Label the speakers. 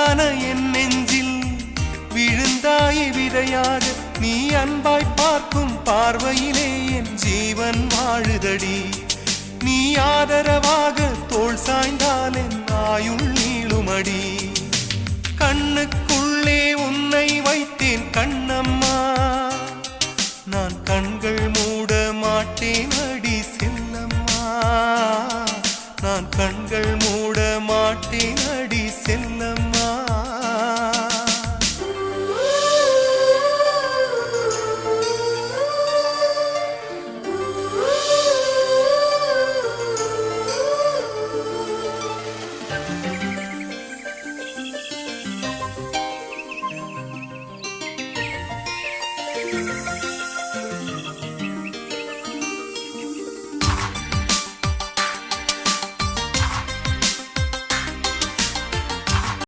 Speaker 1: நீதான என் நெஞ்சில் விழுந்தாய விதையாக நீ அன்பாய் பார்க்கும் பார்வையிலே என் ஜீவன் வாழுதடி நீ ஆதரவாக தோள் சாய்ந்தால் என் ஆயுள் நீளுமடி